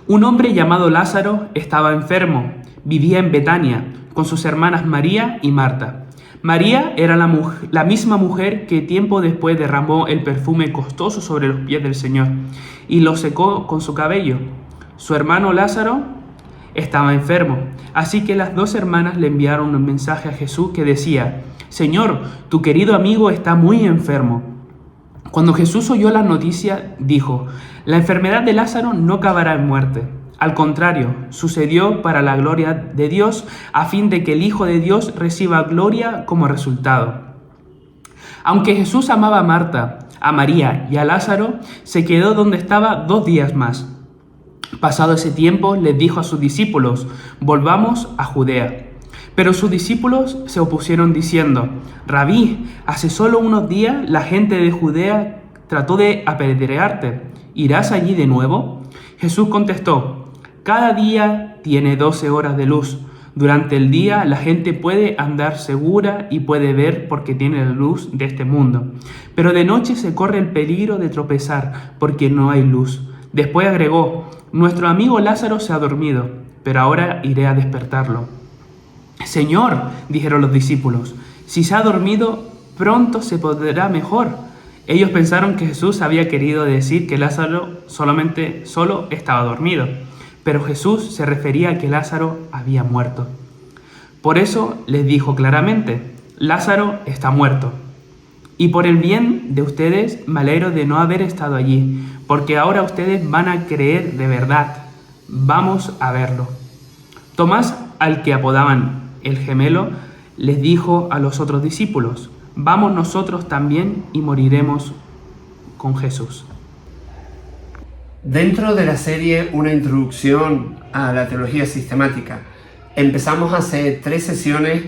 Un hombre llamado Lázaro estaba enfermo, vivía en Betania, con sus hermanas María y Marta. María era la misma mujer que tiempo después derramó el perfume costoso sobre los pies del Señor y lo secó con su cabello. Su hermano Lázaro estaba enfermo, así que las dos hermanas le enviaron un mensaje a Jesús que decía: Señor, tu querido amigo está muy enfermo. Cuando Jesús oyó la noticia, dijo: la enfermedad de Lázaro no acabará en muerte. Al contrario, sucedió para la gloria de Dios, a fin de que el Hijo de Dios reciba gloria como resultado. Aunque Jesús amaba a Marta, a María y a Lázaro, se quedó donde estaba 2 días más. Pasado ese tiempo, les dijo a sus discípulos: volvamos a Judea. Pero sus discípulos se opusieron diciendo: Rabí, hace solo unos días la gente de Judea trató de apedrearte. ¿Irás allí de nuevo? Jesús contestó: cada día tiene 12 horas de luz. Durante el día la gente puede andar segura y puede ver porque tiene la luz de este mundo. Pero de noche se corre el peligro de tropezar porque no hay luz. Después agregó: nuestro amigo Lázaro se ha dormido, pero ahora iré a despertarlo. Señor, dijeron los discípulos, si se ha dormido, pronto se pondrá mejor. Ellos pensaron que Jesús había querido decir que Lázaro solo estaba dormido, pero Jesús se refería a que Lázaro había muerto. Por eso les dijo claramente: Lázaro está muerto. Y por el bien de ustedes me alegro de no haber estado allí, porque ahora ustedes van a creer de verdad. Vamos a verlo. Tomás, al que apodaban el gemelo, les dijo a los otros discípulos: vamos nosotros también y moriremos con Jesús. Dentro de la serie Una introducción a la teología sistemática, empezamos hace 3 sesiones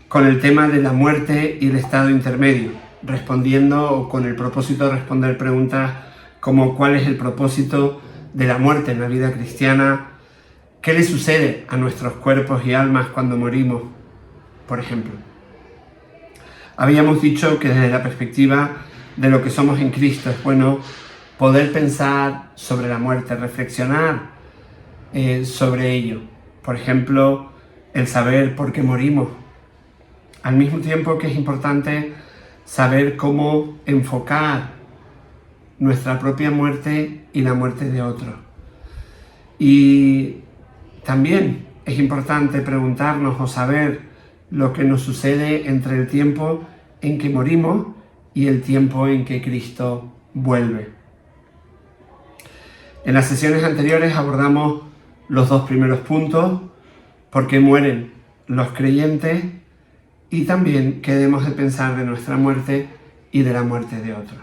con el tema de la muerte y el estado intermedio, respondiendo con el propósito de responder preguntas como ¿cuál es el propósito de la muerte en la vida cristiana? ¿Qué le sucede a nuestros cuerpos y almas cuando morimos, por ejemplo? Habíamos dicho que desde la perspectiva de lo que somos en Cristo es bueno poder pensar sobre la muerte, reflexionar sobre ello. Por ejemplo, el saber por qué morimos. Al mismo tiempo que es importante saber cómo enfocar nuestra propia muerte y la muerte de otros. Y también es importante preguntarnos o saber lo que nos sucede entre el tiempo en que morimos y el tiempo en que Cristo vuelve. En las sesiones anteriores abordamos los 2 primeros puntos: por qué mueren los creyentes y también qué debemos de pensar de nuestra muerte y de la muerte de otros.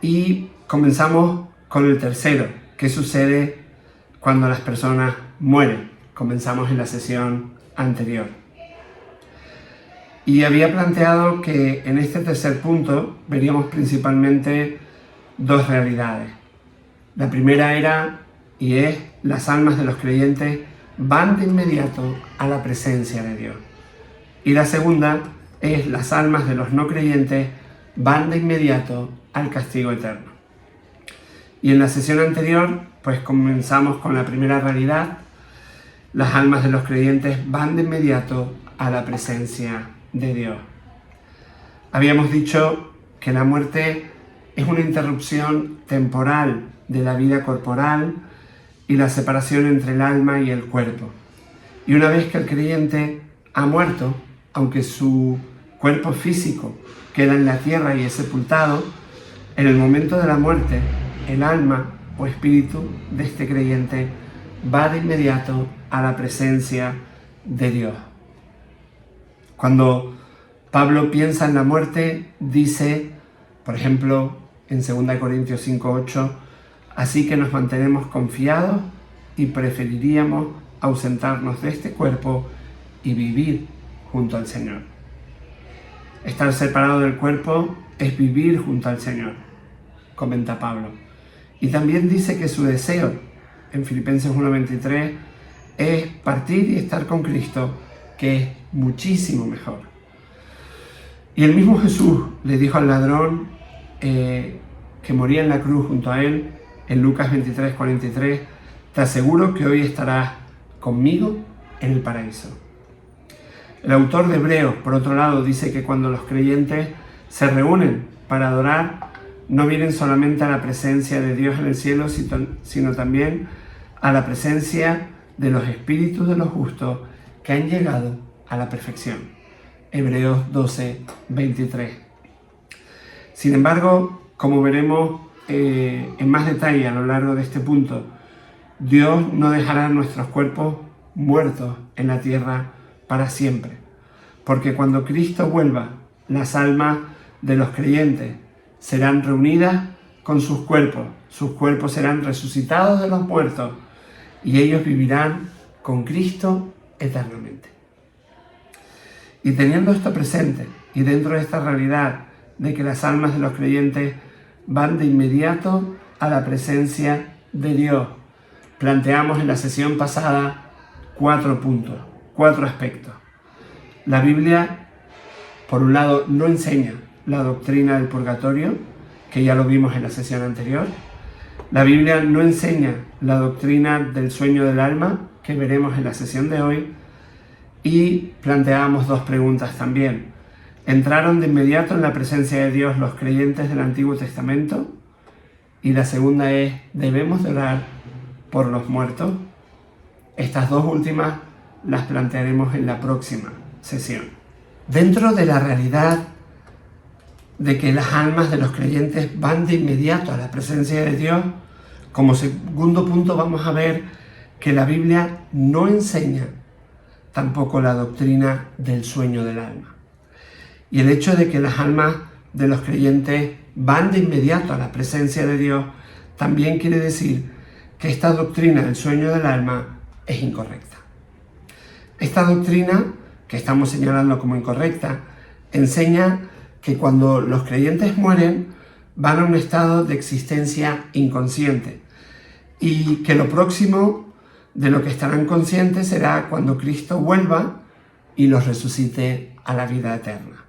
Y comenzamos con el tercero: qué sucede cuando las personas mueren. Comenzamos en la sesión anterior. Y había planteado que en este tercer punto veríamos principalmente 2 realidades. La primera era y es: las almas de los creyentes van de inmediato a la presencia de Dios. Y la segunda es: las almas de los no creyentes van de inmediato al castigo eterno. Y en la sesión anterior, pues comenzamos con la primera realidad: las almas de los creyentes van de inmediato a la presencia de Dios. Habíamos dicho que la muerte es una interrupción temporal de la vida corporal y la separación entre el alma y el cuerpo. Y una vez que el creyente ha muerto, aunque su cuerpo físico queda en la tierra y es sepultado, en el momento de la muerte, el alma o espíritu de este creyente va de inmediato a la presencia de Dios. Cuando Pablo piensa en la muerte, dice, por ejemplo, en 2 Corintios 5:8, así que nos mantenemos confiados y preferiríamos ausentarnos de este cuerpo y vivir junto al Señor. Estar separado del cuerpo es vivir junto al Señor, comenta Pablo. Y también dice que su deseo, en Filipenses 1:23, es partir y estar con Cristo, que es muchísimo mejor. Y el mismo Jesús le dijo al ladrón que moría en la cruz junto a él, en Lucas 23:43, te aseguro que hoy estarás conmigo en el paraíso. El autor de Hebreos, por otro lado, dice que cuando los creyentes se reúnen para adorar, no vienen solamente a la presencia de Dios en el cielo, sino también a la presencia de los espíritus de los justos que han llegado a la perfección. Hebreos 12, 23. Sin embargo, como veremos en más detalle a lo largo de este punto, Dios no dejará nuestros cuerpos muertos en la tierra para siempre, porque cuando Cristo vuelva, las almas de los creyentes serán reunidas con sus cuerpos serán resucitados de los muertos y ellos vivirán con Cristo eternamente. Y teniendo esto presente y dentro de esta realidad de que las almas de los creyentes van de inmediato a la presencia de Dios, planteamos en la sesión pasada 4 puntos, 4 aspectos. La Biblia, por un lado, no enseña la doctrina del purgatorio, que ya lo vimos en la sesión anterior. La Biblia no enseña la doctrina del sueño del alma, que veremos en la sesión de hoy. Y planteamos 2 preguntas también. ¿Entraron de inmediato en la presencia de Dios los creyentes del Antiguo Testamento? Y la segunda es, ¿debemos de orar por los muertos? Estas 2 últimas las plantearemos en la próxima sesión. Dentro de la realidad de que las almas de los creyentes van de inmediato a la presencia de Dios, como segundo punto vamos a ver que la Biblia no enseña tampoco la doctrina del sueño del alma. Y el hecho de que las almas de los creyentes van de inmediato a la presencia de Dios también quiere decir que esta doctrina del sueño del alma es incorrecta. Esta doctrina, que estamos señalando como incorrecta, enseña que cuando los creyentes mueren van a un estado de existencia inconsciente y que lo próximo de lo que estarán conscientes será cuando Cristo vuelva y los resucite a la vida eterna.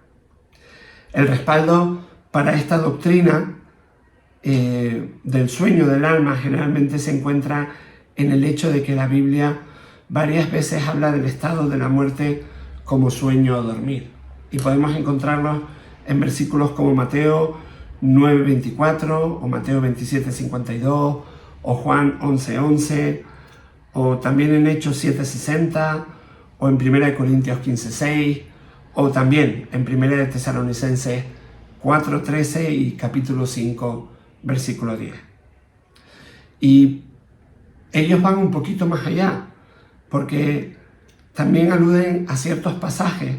El respaldo para esta doctrina del sueño del alma generalmente se encuentra en el hecho de que la Biblia varias veces habla del estado de la muerte como sueño o dormir. Y podemos encontrarlos en versículos como Mateo 9:24 o Mateo 27:52 o Juan 11:11 o también en Hechos 7:60 o en 1 Corintios 15:6 o también en 1 de Tesalonicenses 4:13 y capítulo 5 versículo 10. Y ellos van un poquito más allá porque también aluden a ciertos pasajes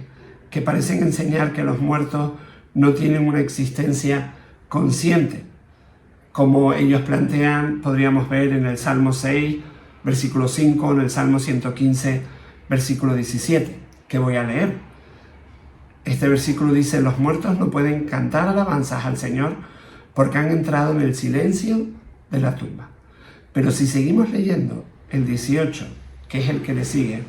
que parecen enseñar que los muertos no tienen una existencia consciente, como ellos plantean, podríamos ver en el Salmo 6, versículo 5, en el Salmo 115, versículo 17, que voy a leer. Este versículo dice: los muertos no pueden cantar alabanzas al Señor porque han entrado en el silencio de la tumba. Pero si seguimos leyendo el 18, que es el que le sigue,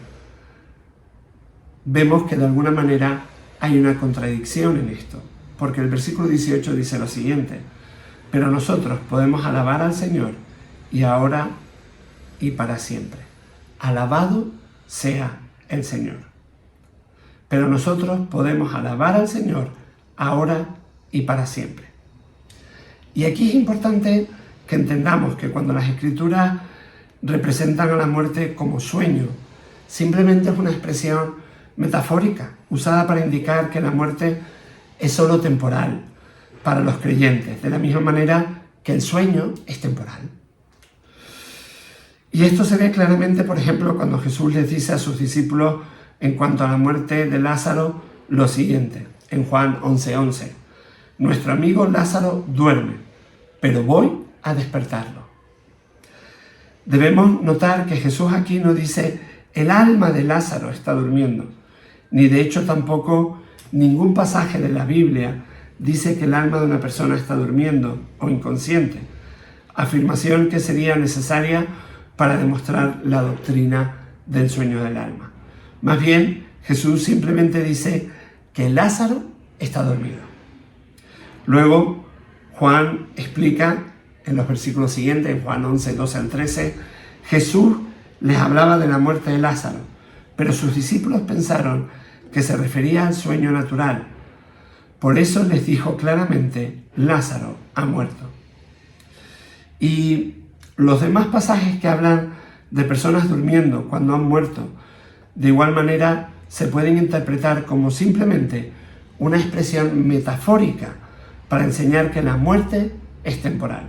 vemos que de alguna manera hay una contradicción en esto, porque el versículo 18 dice lo siguiente: pero nosotros podemos alabar al Señor y ahora y para siempre. Alabado sea el Señor. Pero nosotros podemos alabar al Señor ahora y para siempre. Y aquí es importante que entendamos que cuando las Escrituras representan a la muerte como sueño, simplemente es una expresión metafórica usada para indicar que la muerte es solo temporal para los creyentes, de la misma manera que el sueño es temporal. Y esto se ve claramente, por ejemplo, cuando Jesús les dice a sus discípulos en cuanto a la muerte de Lázaro lo siguiente, en Juan 11:11. Nuestro amigo Lázaro duerme, pero voy a despertarlo. Debemos notar que Jesús aquí no dice el alma de Lázaro está durmiendo, ni de hecho tampoco ningún pasaje de la Biblia dice que el alma de una persona está durmiendo o inconsciente, afirmación que sería necesaria para demostrar la doctrina del sueño del alma. Más bien, Jesús simplemente dice que Lázaro está dormido. Luego, Juan explica en los versículos siguientes, en Juan 11, 12 al 13, Jesús les hablaba de la muerte de Lázaro, pero sus discípulos pensaron que se refería al sueño natural. Por eso les dijo claramente: Lázaro ha muerto. Y los demás pasajes que hablan de personas durmiendo cuando han muerto, de igual manera se pueden interpretar como simplemente una expresión metafórica para enseñar que la muerte es temporal.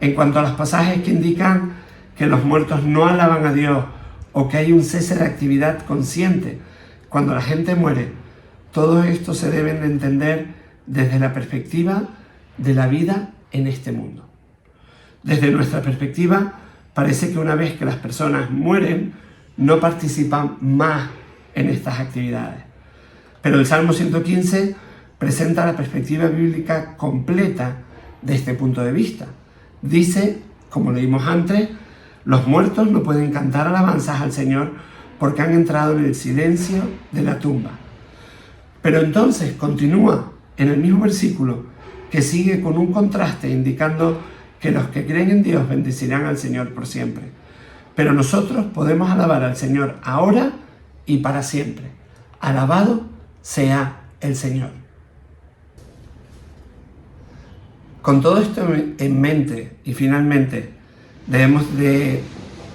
En cuanto a los pasajes que indican que los muertos no alaban a Dios o que hay un cese de actividad consciente cuando la gente muere, todo esto se deben de entender desde la perspectiva de la vida en este mundo. Desde nuestra perspectiva, parece que una vez que las personas mueren, no participan más en estas actividades. Pero el Salmo 115 presenta la perspectiva bíblica completa de este punto de vista. Dice, como leímos antes, los muertos no pueden cantar alabanzas al Señor porque han entrado en el silencio de la tumba. Pero entonces continúa en el mismo versículo, que sigue con un contraste indicando que los que creen en Dios bendecirán al Señor por siempre. Pero nosotros podemos alabar al Señor ahora y para siempre. Alabado sea el Señor. Con todo esto en mente, y finalmente debemos de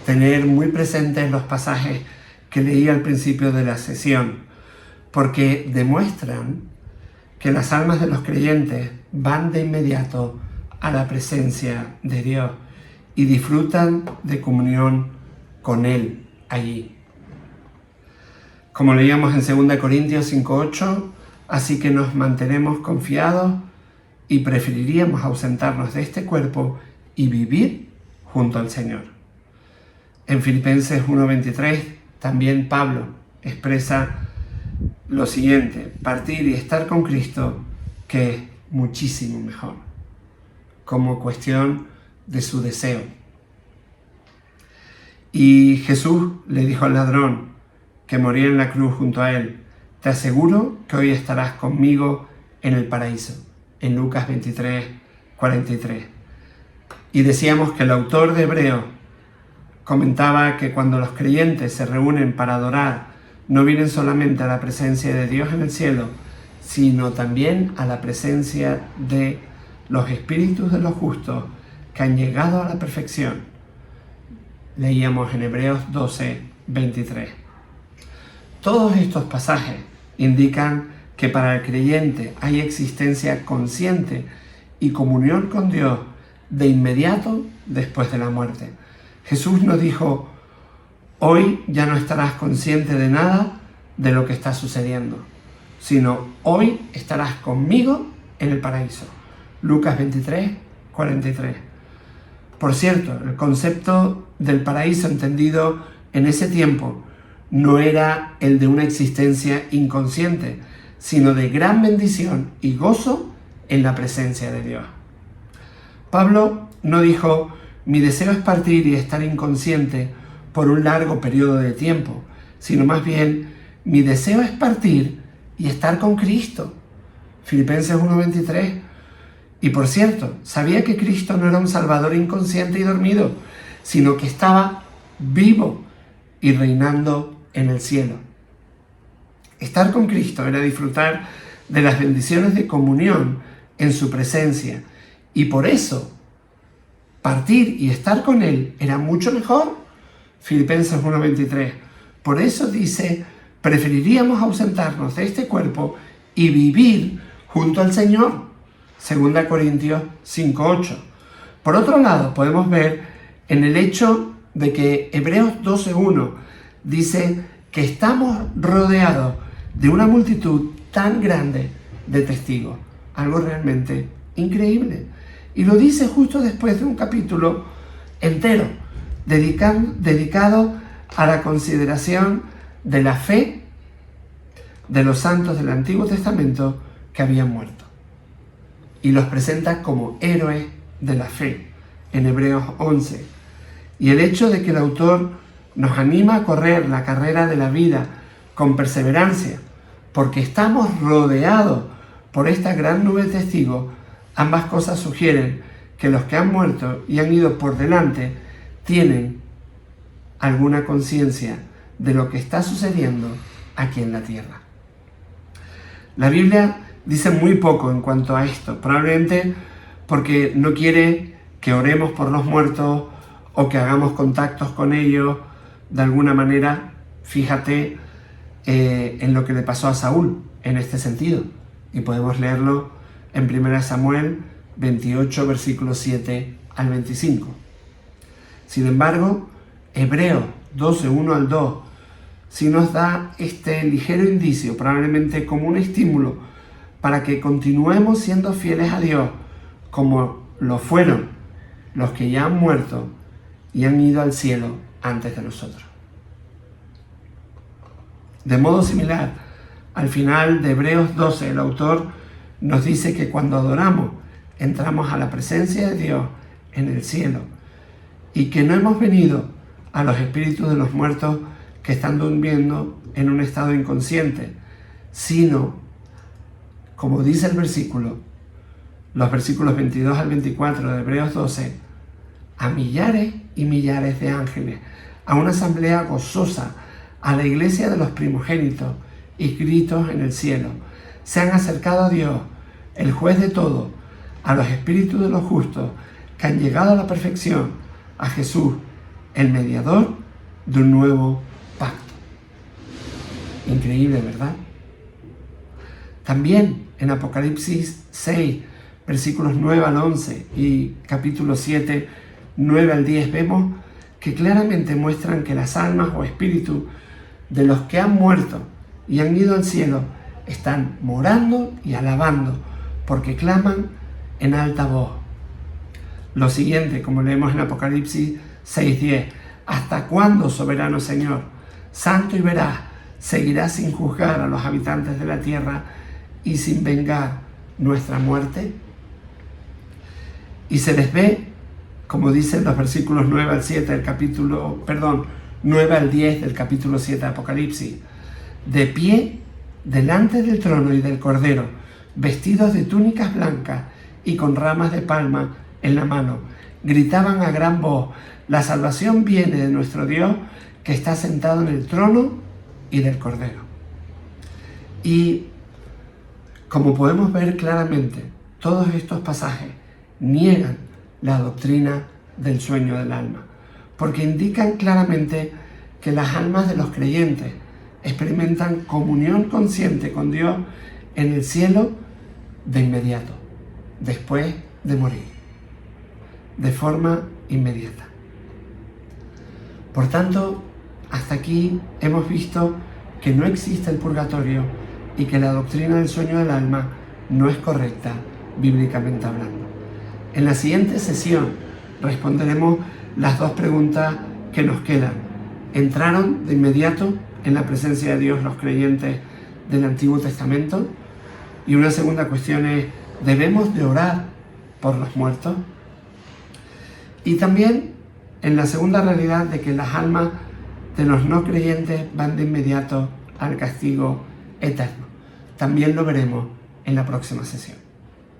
tener muy presentes los pasajes que leí al principio de la sesión, porque demuestran que las almas de los creyentes van de inmediato a la presencia de Dios y disfrutan de comunión con Él allí. Como leíamos en 2 Corintios 5:8, así que nos mantenemos confiados y preferiríamos ausentarnos de este cuerpo y vivir junto al Señor. En Filipenses 1:23 también Pablo expresa lo siguiente: partir y estar con Cristo, que es muchísimo mejor, como cuestión de su deseo. Y Jesús le dijo al ladrón que moría en la cruz junto a él: te aseguro que hoy estarás conmigo en el paraíso, en Lucas 23:43. Y decíamos que el autor de Hebreos comentaba que cuando los creyentes se reúnen para adorar, no vienen solamente a la presencia de Dios en el cielo, sino también a la presencia de los espíritus de los justos que han llegado a la perfección. Leíamos en Hebreos 12:23. Todos estos pasajes indican que para el creyente hay existencia consciente y comunión con Dios de inmediato después de la muerte. Jesús nos dijo: hoy ya no estarás consciente de nada de lo que está sucediendo, sino hoy estarás conmigo en el paraíso. Lucas 23:43. Por cierto, el concepto del paraíso entendido en ese tiempo no era el de una existencia inconsciente, sino de gran bendición y gozo en la presencia de Dios. Pablo no dijo: mi deseo es partir y estar inconsciente por un largo periodo de tiempo, sino más bien: mi deseo es partir y estar con Cristo. Filipenses 1:23. Y por cierto, sabía que Cristo no era un Salvador inconsciente y dormido, sino que estaba vivo y reinando en el cielo. Estar con Cristo era disfrutar de las bendiciones de comunión en su presencia, y por eso partir y estar con Él era mucho mejor. Filipenses 1:23. Por eso dice: preferiríamos ausentarnos de este cuerpo y vivir junto al Señor. 2 Corintios 5:8. Por otro lado, podemos ver en el hecho de que Hebreos 12:1 dice que estamos rodeados de una multitud tan grande de testigos. Algo realmente increíble. Y lo dice justo después de un capítulo entero dedicado a la consideración de la fe de los santos del Antiguo Testamento que habían muerto. Y los presenta como héroes de la fe en Hebreos 11. Y el hecho de que el autor nos anima a correr la carrera de la vida con perseverancia, porque estamos rodeados por esta gran nube de testigos, ambas cosas sugieren que los que han muerto y han ido por delante tienen alguna conciencia de lo que está sucediendo aquí en la tierra. La Biblia dice muy poco en cuanto a esto, probablemente porque no quiere que oremos por los muertos o que hagamos contactos con ellos de alguna manera. Fíjate en lo que le pasó a Saúl en este sentido, y podemos leerlo en 1 Samuel 28, versículos 7 al 25. Sin embargo, Hebreos 12, 1 al 2, sí nos da este ligero indicio, probablemente como un estímulo, para que continuemos siendo fieles a Dios, como lo fueron los que ya han muerto y han ido al cielo antes de nosotros. De modo similar, al final de Hebreos 12, el autor nos dice que cuando adoramos, entramos a la presencia de Dios en el cielo, y que no hemos venido a los espíritus de los muertos que están durmiendo en un estado inconsciente, sino, como dice el versículo, los versículos 22 al 24 de Hebreos 12, a millares y millares de ángeles, a una asamblea gozosa, a la iglesia de los primogénitos inscritos en el cielo. Se han acercado a Dios, el juez de todo, a los espíritus de los justos que han llegado a la perfección, a Jesús, el mediador de un nuevo pacto. Increíble, ¿verdad? También en Apocalipsis 6, versículos 9 al 11 y capítulo 7, 9 al 10, vemos que claramente muestran que las almas o espíritus de los que han muerto y han ido al cielo están morando y alabando, porque claman en alta voz. Lo siguiente, como leemos en Apocalipsis 6:10, ¿hasta cuándo, soberano Señor, santo y veraz, seguirás sin juzgar a los habitantes de la tierra y sin vengar nuestra muerte? Y se les ve, como dicen los versículos 9 al 10 del capítulo 7 de Apocalipsis, de pie delante del trono y del Cordero, vestidos de túnicas blancas y con ramas de palma en la mano, gritaban a gran voz: la salvación viene de nuestro Dios, que está sentado en el trono y del Cordero. Y como podemos ver claramente, todos estos pasajes niegan la doctrina del sueño del alma, porque indican claramente que las almas de los creyentes experimentan comunión consciente con Dios en el cielo de inmediato, después de morir, de forma inmediata. Por tanto, hasta aquí hemos visto que no existe el purgatorio y que la doctrina del sueño del alma no es correcta bíblicamente hablando. En la siguiente sesión responderemos las dos preguntas que nos quedan. ¿Entraron de inmediato en la presencia de Dios los creyentes del Antiguo Testamento? Y una segunda cuestión es: ¿debemos de orar por los muertos? Y también en la segunda realidad de que las almas de los no creyentes van de inmediato al castigo eterno. También lo veremos en la próxima sesión.